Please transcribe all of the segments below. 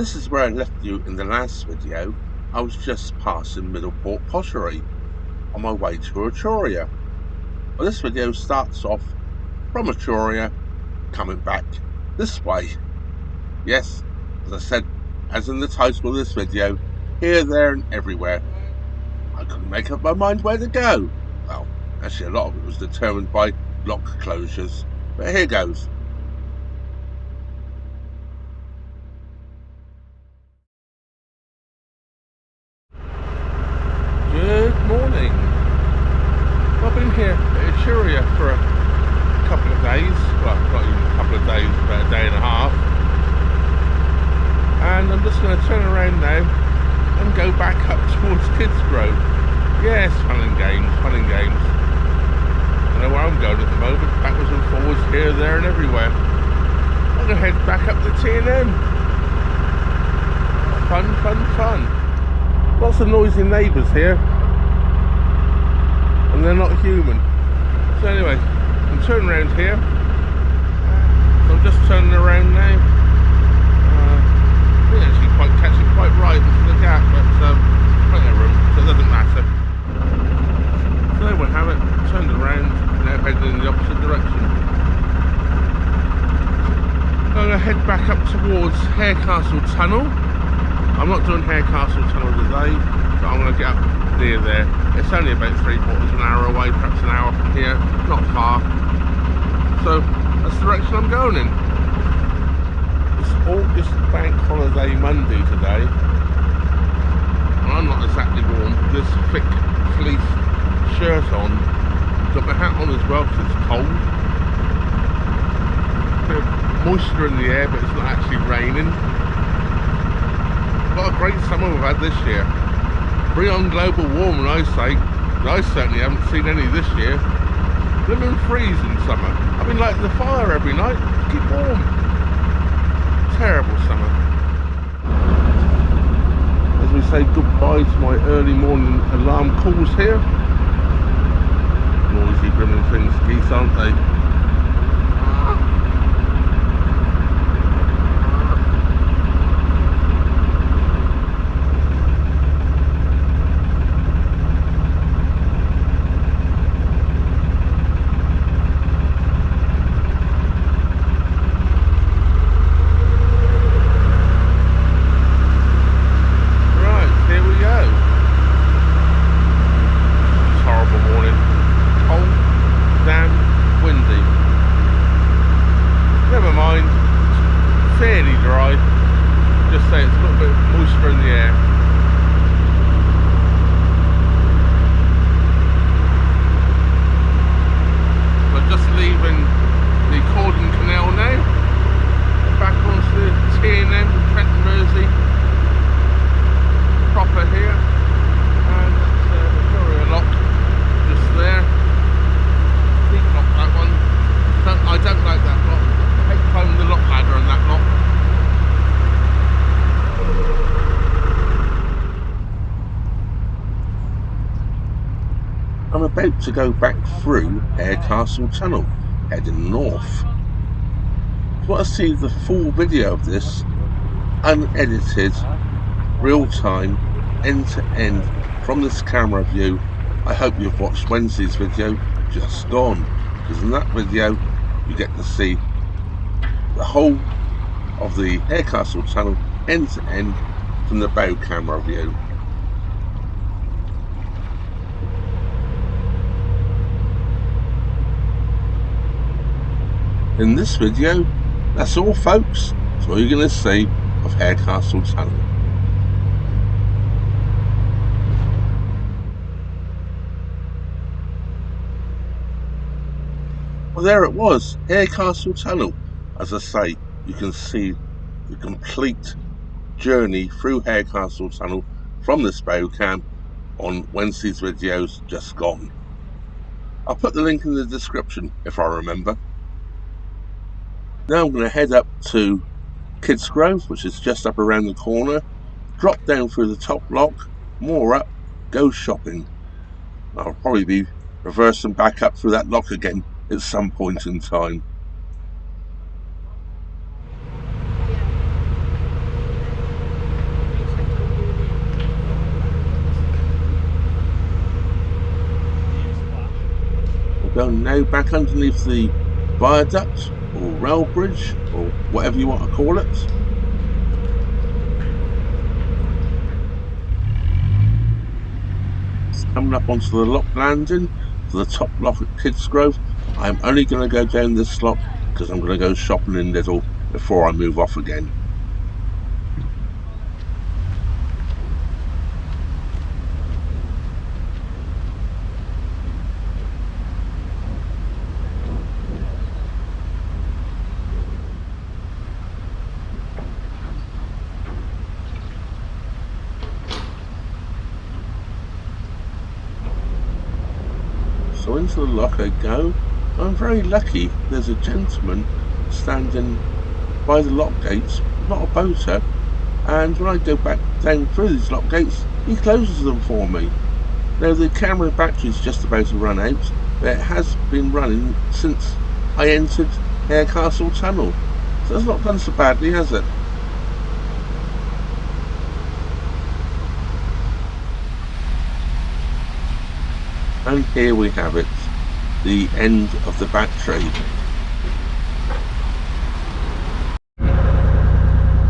This is where I left you in the last video. I was just passing Middleport Pottery on my way to Eturia. Well, this video starts off from Eturia, coming back this way. Yes, as I said, as in the title of this video, here, there and everywhere. I couldn't make up my mind where to go. Well, actually a lot of it was determined by lock closures, but here goes. Good morning. I've been here at Eturia for a couple of days, well not even a couple of days, but a day and a half, and I'm just going to turn around now and go back up towards Kidsgrove. Yes, fun and games, fun and games. I know where I'm going at the moment, backwards and forwards, here, there and everywhere. I'm going to head back up the T&M. Fun, fun, fun. Lots of noisy neighbours here, and they're not human. So anyway, I'm turning around here, so I'm just turning around now. I think actually quite catching quite right into the gap, but plenty of room, so it doesn't matter. So there we have it, turned around, now heading in the opposite direction. I'm going to head back up towards Harecastle Tunnel. I'm not doing Harecastle Tunnel today, but I'm going to get up near there. It's only about 3/4 of an hour away, perhaps an hour from here, not far. So that's the direction I'm going in. It's August Bank Holiday Monday today, and I'm not exactly warm with this thick fleece shirt on. Got my hat on as well because it's cold. Bit of moisture in the air, but it's not actually raining. What a great summer we've had this year. Bring on global warming, I say. I certainly haven't seen any this year. Blimmin' freezing summer. I've been lighting the fire every night to keep warm. Terrible summer. As we say goodbye to my early morning alarm calls here. Noisy blimmin' things, geese, aren't they? Caldon Canal now, back onto the T&M, Trent Mersey proper here, and that's Eturia lock just there. Deep lock, that one. I don't like that lock. I hate climbing the lock ladder on that lock. I'm about to go back through Harecastle Tunnel, heading north. If you want to see the full video of this, unedited, real time, end to end, from this camera view, I hope you've watched Wednesday's video just gone, because in that video you get to see the whole of the Harecastle Tunnel end to end from the bow camera view. In this video, that's all folks. That's all you're going to see of Harecastle Tunnel. Well, there it was, Harecastle Tunnel. As I say, you can see the complete journey through Harecastle Tunnel from this bow cam on Wednesday's videos just gone. I'll put the link in the description if I remember. Now I'm going to head up to Kidsgrove, which is just up around the corner, drop down through the top lock, more up, go shopping. I'll probably be reversing back up through that lock again at some point in time. going now back underneath the viaduct or rail bridge or whatever you want to call it. Coming up onto the lock landing for the top lock at Kidsgrove. I'm only going to go down this lock because I'm going to go shopping in Lidl before I move off again. So into the lock I go. I'm very lucky. There's a gentleman standing by the lock gates, not a boater, and when I go back down through these lock gates, he closes them for me. Now the camera battery's just about to run out, but it has been running since I entered Harecastle Tunnel. So it's not done so badly, has it? And here we have it, the end of the battery.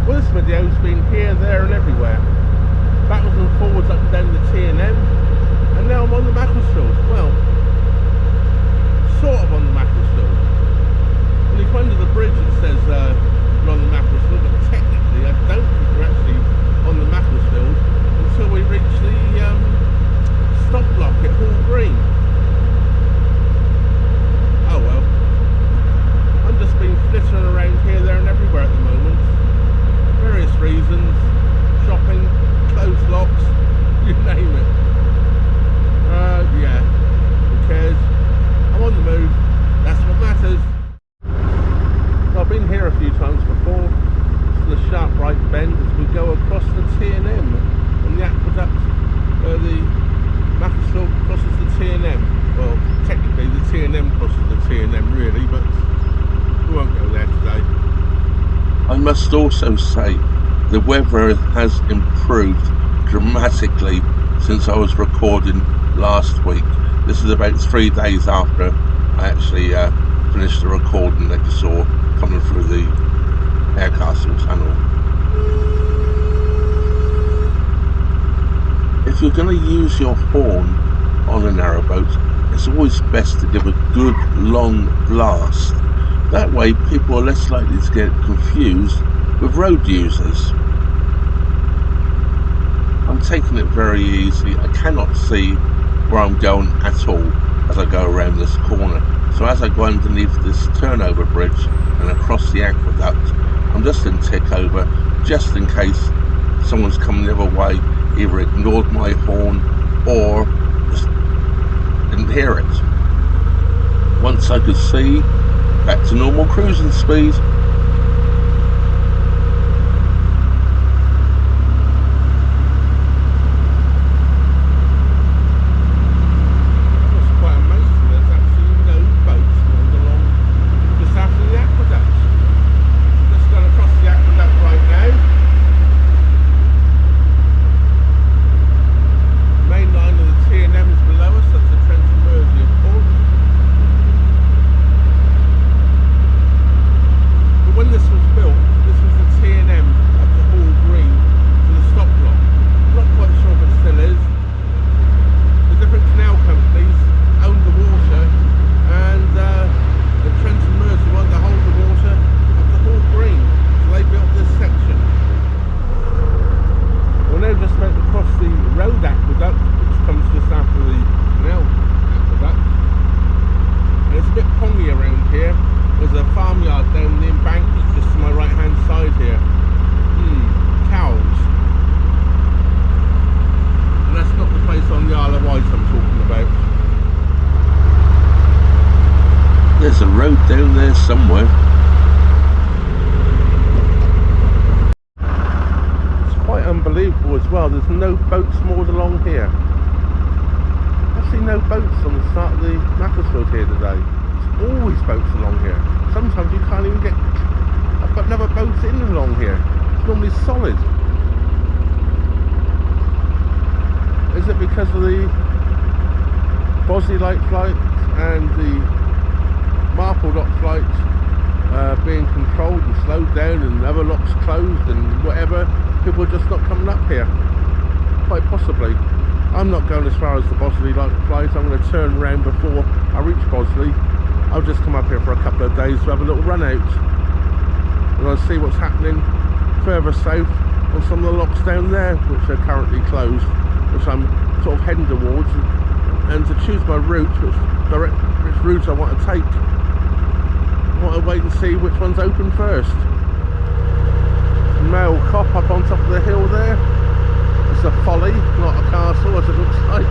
Well, this video's been here, there and everywhere. Backwards and forwards, up and down the T&M, and now I'm on the Macclesfield. Well, sort of on the Macclesfield. When you come under the bridge it says you're on the Macclesfield, but technically I don't think we're actually on the Macclesfield until we reach the stop block at Hall Green. Oh well. I'm just been flittering around here, there and everywhere at the moment. Various reasons. Shopping, clothes locks, you name it. Yeah. Who cares? I'm on the move. That's what matters. Well, I've been here a few times before. This is the sharp right bend as we go across the T&M and the aqueduct the Macclesfield crosses the T&M. Well, technically the T&M crosses the T&M really, but we won't go there today. I must also say the weather has improved dramatically since I was recording last week. This is about 3 days after I actually finished the recording that you saw coming through the Harecastle Tunnel. If you're going to use your horn on a narrowboat, it's always best to give a good long blast. That way people are less likely to get confused with road users. I'm taking it very easy. I cannot see where I'm going at all as I go around this corner. So as I go underneath this turnover bridge and across the aqueduct, I'm just in tick over just in case someone's coming the other way, either ignored my horn or just didn't hear it. Once I could see, back to normal cruising speed. There's a road down there somewhere. It's quite unbelievable as well. There's no boats moored along here. I see no boats on the start of the Macclesfield here today. There's always boats along here. Sometimes you can't even get another boat in along here. It's normally solid. Is it because of the Bosley light flight and the marple lock flights being controlled and slowed down and other locks closed and whatever, people are just not coming up here. Quite possibly. I'm not going as far as the Bosley lock flights. I'm going to turn around before I reach Bosley. I'll just come up here for a couple of days to have a little run out, and I'll see what's happening further south on some of the locks down there which are currently closed, which I'm sort of heading towards, and to choose my route, which route I want to take, I want to wait and see which one's open first. Male cop up on top of the hill there. It's a folly, not a castle as it looks like.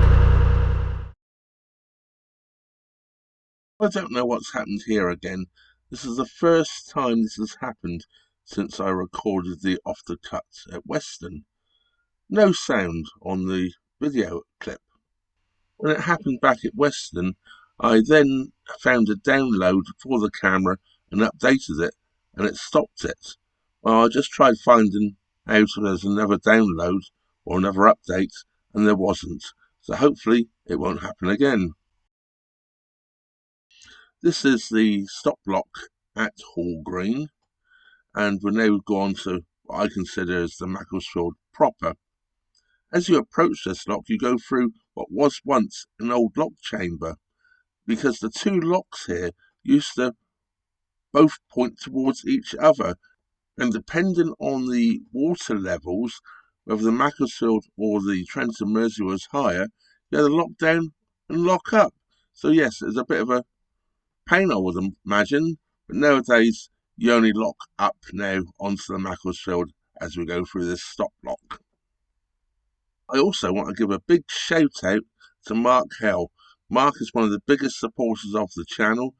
I don't know what's happened here again. This is the first time this has happened since I recorded the off the cut at Weston. No sound on the video clip. When it happened back at Weston, I then found a download for the camera and updated it, and it stopped it. Well, I just tried finding out if there's another download or another update, and there wasn't. So hopefully it won't happen again. This is the stop lock at Hall Green, and we're now going to what I consider as the Macclesfield proper. As you approach this lock, you go through what was once an old lock chamber, because the two locks here used to both point towards each other, and depending on the water levels, whether the Macclesfield or the Trent Mersey was higher, you had to lock down and lock up. So yes, it's a bit of a pain, I would imagine, but nowadays you only lock up now onto the Macclesfield as we go through this stop lock. I also want to give a big shout out to Mark Hell. Mark is one of the biggest supporters of the channel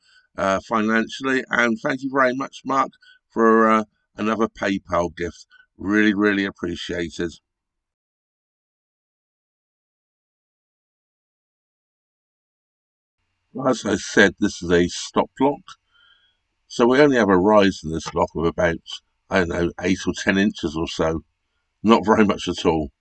financially, and thank you very much, Mark, for another PayPal gift. Really, really appreciated. As I said, this is a stop lock, so we only have a rise in this lock of about, I don't know, 8 or 10 inches or so. Not very much at all.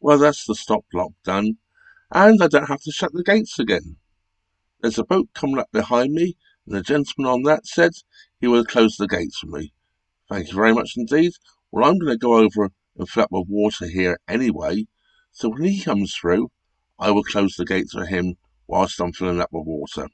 Well, that's the stop lock done, and I don't have to shut the gates again. There's a boat coming up behind me, and the gentleman on that said he will close the gates for me. Thank you very much indeed. Well, I'm going to go over and fill up with water here anyway, so when he comes through, I will close the gates for him whilst I'm filling up with water.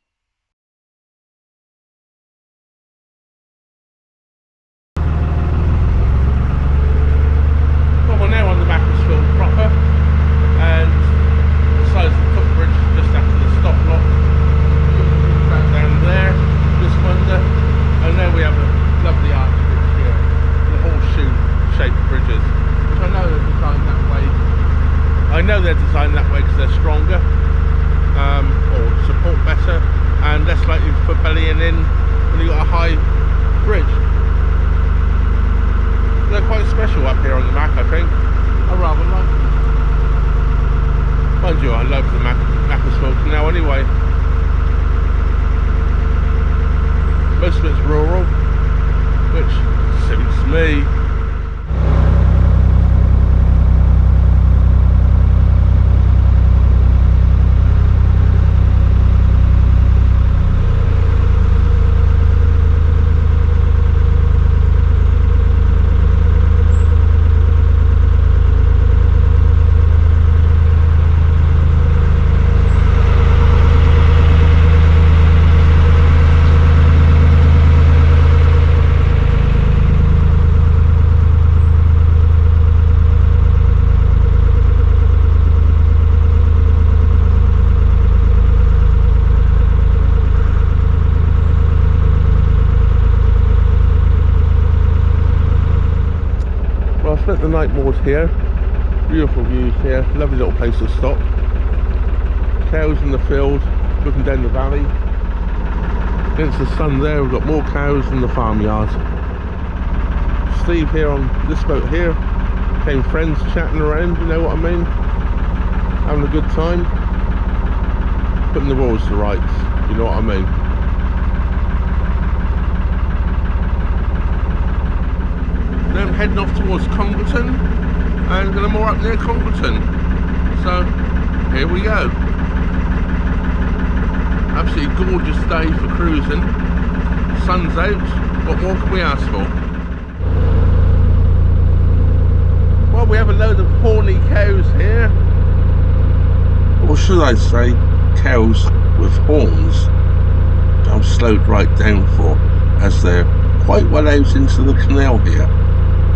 Well, we're now on the Macclesfield proper, and besides the footbridge just after the stop lock, back down there, just under, and now we have a lovely arch bridge here, the horseshoe-shaped bridges, which I know they're designed that way. I know they're designed that way because they're stronger, or support better, and less likely for bellying in when you've got a high bridge. They're quite special up here on the Mac, I think. I rather like them. Mind you, I love the Macclesfield Canal anyway. Most of it's rural, which suits me. Spent the night moored here. Beautiful views here, lovely little place to stop. Cows in the field, looking down the valley. Against the sun there, we've got more cows in the farmyard. Steve here on this boat here Came friends chatting around, you know what I mean? Having a good time. Putting the world to rights, you know what I mean? Now I'm heading off towards Congleton, and I'm more up near Congleton. So, here we go. Absolutely gorgeous day for cruising. Sun's out, what more can we ask for? Well, we have a load of horny cows here. Or should I say, cows with horns. I'm slowed right down for, as they're quite well out into the canal here.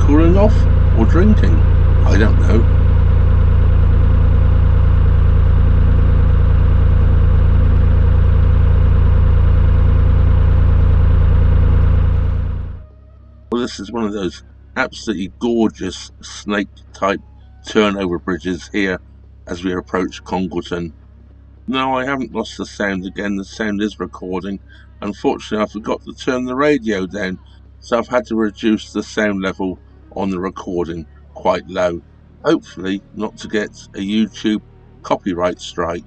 Cooling off or drinking? I don't know. Well, this is one of those absolutely gorgeous snake type turnover bridges here as we approach Congleton. No, I haven't lost the sound again, the sound is recording. Unfortunately, I forgot to turn the radio down, so I've had to reduce the sound level on the recording quite low. Hopefully not to get a YouTube copyright strike.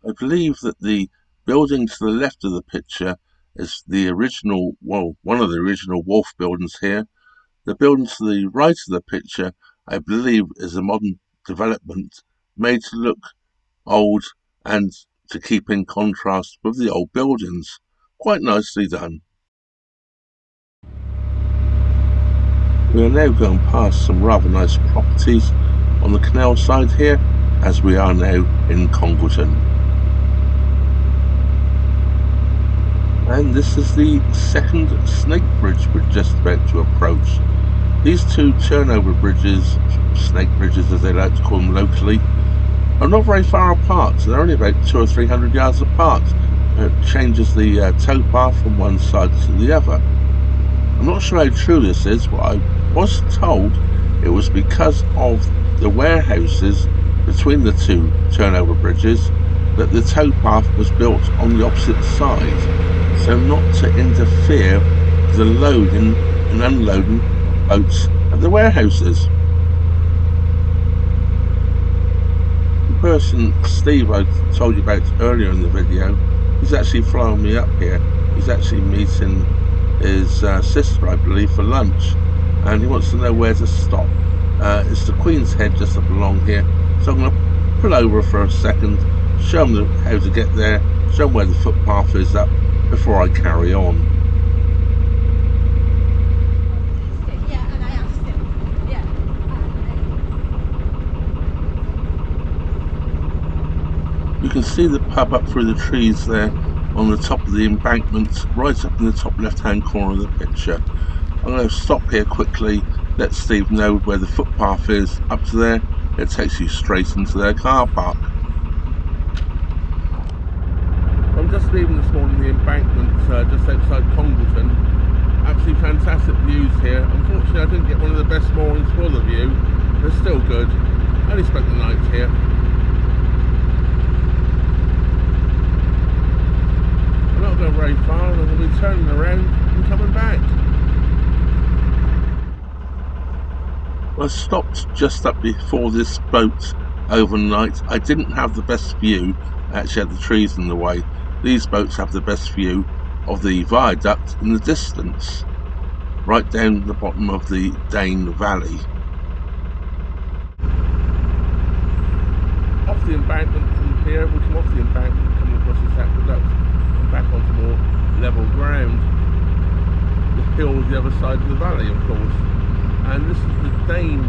I believe that the building to the left of the picture is the original, well, one of the original wharf buildings here. The building to the right of the picture, I believe, is a modern development made to look old and to keep in contrast with the old buildings. Quite nicely done. We are now going past some rather nice properties on the canal side here, as we are now in Congleton. And this is the second snake bridge we're just about to approach. These two turnover bridges, snake bridges as they like to call them locally, are not very far apart. They're only about 200 or 300 yards apart. It changes the towpath from one side to the other. I'm not sure how true this is, but I was told it was because of the warehouses between the two turnover bridges that the towpath was built on the opposite side, so not to interfere with the loading and unloading boats at the warehouses. The person Steve I told you about earlier in the video, he's actually flying me up here. He's actually meeting his sister, I believe, for lunch, and he wants to know where to stop. It's the Queen's Head just up along here, so I'm going to pull over for a second, show them how to get there, show them where the footpath is up before I carry on. You can see the pub up through the trees there on the top of the embankment, right up in the top left hand corner of the picture. I'm going to stop here quickly, let Steve know where the footpath is. Up to there, it takes you straight into their car park. I'm just leaving this morning the embankment just outside Congleton. Absolutely fantastic views here. Unfortunately, I didn't get one of the best mornings for the view, but it's still good. I only spent the night here. I'm not going very far, and I'm going to be turning around and coming back. I stopped just up before this boat overnight. I didn't have the best view, I actually had the trees in the way. These boats have the best view of the viaduct in the distance, right down the bottom of the Dane Valley. Off the embankment from here, we come off the embankment, come across this aqueduct and back onto more level ground. The hill is the other side of the valley, of course. And this is the Dane,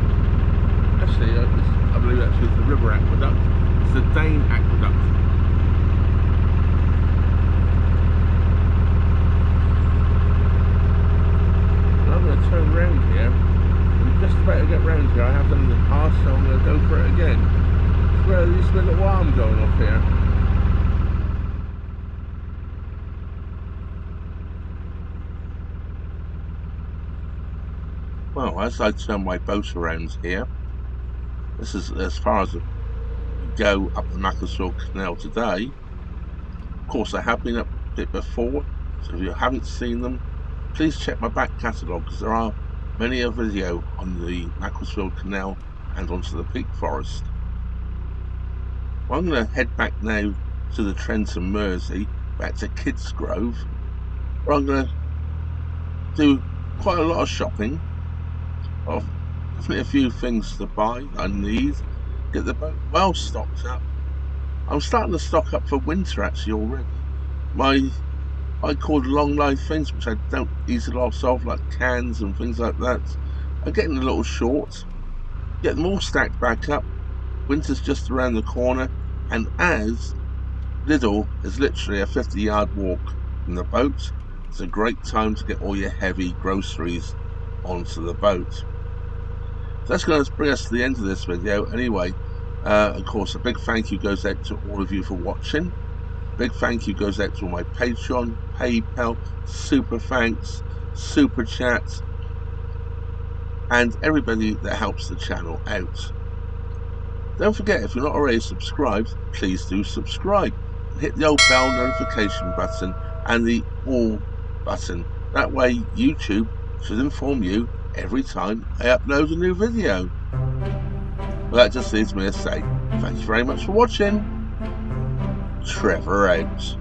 actually, I believe actually it's the river aqueduct. It's the Dane aqueduct. I'm going to turn round here. I'm just about to get round here. I have done in the past, so I'm going to go for it again. It's where there used to be a little arm going off here. Well, as I turn my boat around here, this is as far as we go up the Macclesfield Canal today. Of course, I have been up a bit before, so if you haven't seen them, please check my back catalogue, because there are many a video on the Macclesfield Canal and onto the Peak Forest. Well, I'm going to head back now to the Trent Mersey, back to Kidsgrove, where I'm going to do quite a lot of shopping. Of definitely a few things to buy that I need. Get the boat well stocked up. I'm starting to stock up for winter actually already. I called long life things which I don't use a lot of, like cans and things like that, are getting a little short. Get them all stacked back up. Winter's just around the corner, and as Lidl is literally a 50-yard walk from the boat, it's a great time to get all your heavy groceries onto the boat. So that's going to bring us to the end of this video anyway. Of course, a big thank you goes out to all of you for watching. Big thank you goes out to all my Patreon, PayPal, Super Thanks, Super Chats, and everybody that helps the channel out. Don't forget, if you're not already subscribed, please do subscribe and hit the old bell notification button and the all button. That way YouTube should inform you every time I upload a new video. Well, that just leaves me to say thank you very much for watching. Trevor out.